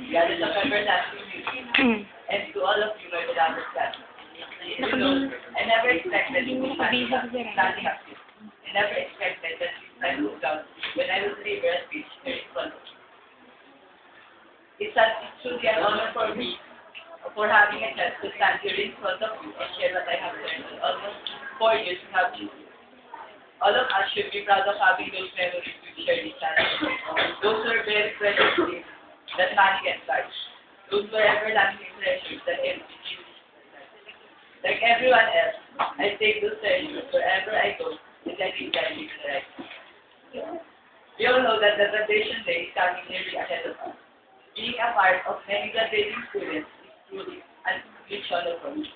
God is of everlasting beauty, and to all of you, my beloved classmates. I never expected to be standing up here. I never expected that I moved out when I will deliver a speech here in front of you. It's truly an honor for me for having a chance to stand here in front of you and share what I have learned in almost 4 years of having you. All of us should be proud of having those memories we've shared each other. Those were very precious things that money can buy. Those were everlasting treasures that can be used. Like everyone else, I take those treasures wherever I go and I think I live the right. We all know that the graduation day is coming nearly ahead of us. Being a part of many graduating students is truly a huge honor for me.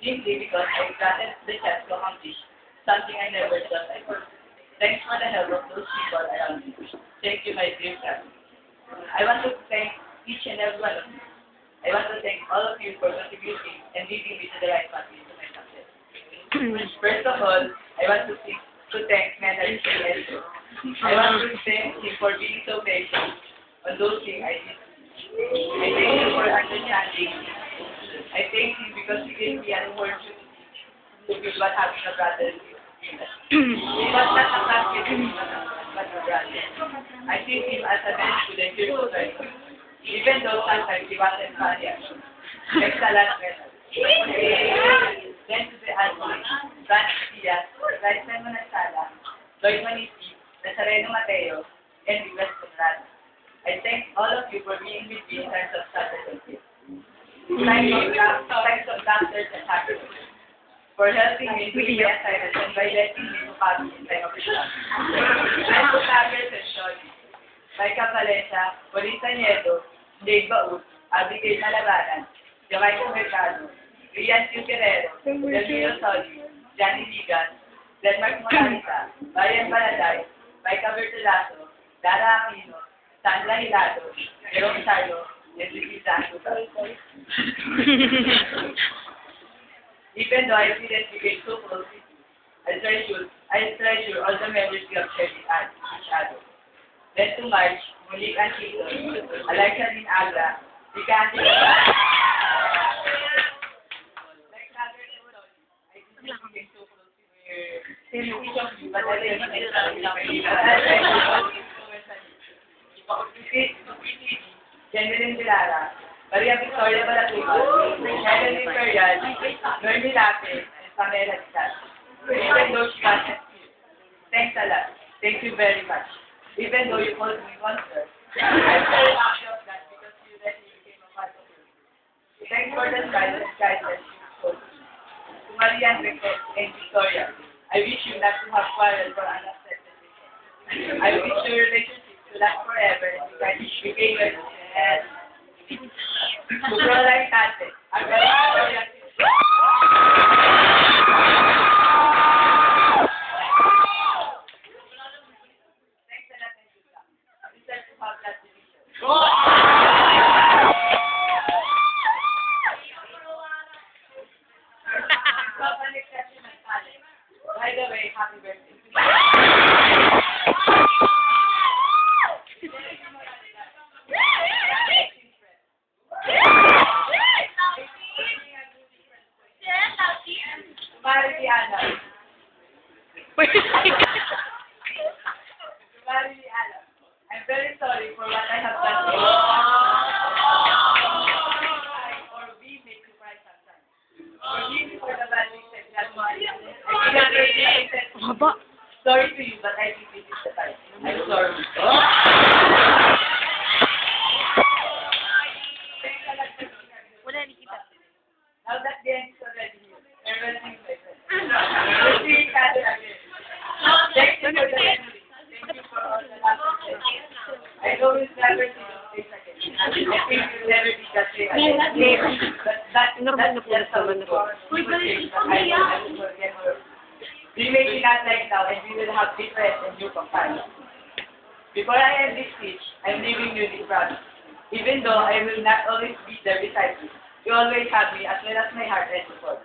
Simply because I granted the chance to accomplish something I never thought I could. Thanks for the help of those people around me. Thank you, my dear family. I want to thank each and every one of you. I want to thank all of you for contributing and leading me to the right path into my success. First of all, I want to thank Mentor Elso. I want to thank him for being so patient on those things I did. I thank him for understanding. I thank him because he gave me an opportunity to feel what having a brother is. He was not a classmate, but a brother. I see him as a very good and cheerful person. Even though sometimes he wasn't funny. Thanks a lot, Mentor. Then to the admin, Franz Diaz, Raisen Manasala, Lloyd Manisi, Nazareno Mateo, and Vilas Conrad. I thank all of you for being with me in terms of success. Thanks of doctors and hackers for helping me to be assignments and by letting me to pass in time of exam. Thanks to hackers and Sholi, Micah Valencia, Polita Nieto, Dave Baut, Abigail Malabaran, Jamaica Mercado, Rian Guerrero, Delmiro Soli, Johnny Ligan, Denmark Moralita, Marian Paladay, Micah Bertolaso, Dara Aquino, Sandra Hilado, Jerome Sarlo, and Ricky Santos. Even though I didn't become so close with you, I treasure all the memories we have shared with each other. Then to March, Monique and Tito, Alexa Din Agra, Vicanti, like other people, I didn't become so close with each of you, but I didn't General Dilara, Maria Victoria Balatuba, Helen Imperial, Normy Lape, and Pamela Diaz. Even though she wasn't here. Thanks a lot. Thank you very much. Even though you called me monster, I'm very happy of that because you let me became a part of it. Thanks for the guidance you showed. To Maria and Victoria, I wish you not to have quarrel for unaccepted reasons. I wish your relationship to last forever and you guys became and to grow like that. I'm very Victoria. Thanks a lot and good luck. We start to have that division. By the way, happy birthday. Mariana. Mariana. I'm very sorry for what I have done to you. Or we make you cry sometimes. Forgive me for the bad things I've done to you. Sorry to you, but I think this is the time. I'm sorry. Now that the end is already here, farewell to you, my friend. We'll see each other again. Thank you for the memories. Thank you for all the last things. I know we'll never see those days again. I think we'll never be that way again. But that's just how it goes. We may be not like now, and we will have different and new companions. Before I end this speech, I'm leaving you this promise. Even though I will not always be there beside you, you always have me as well as my heart and support.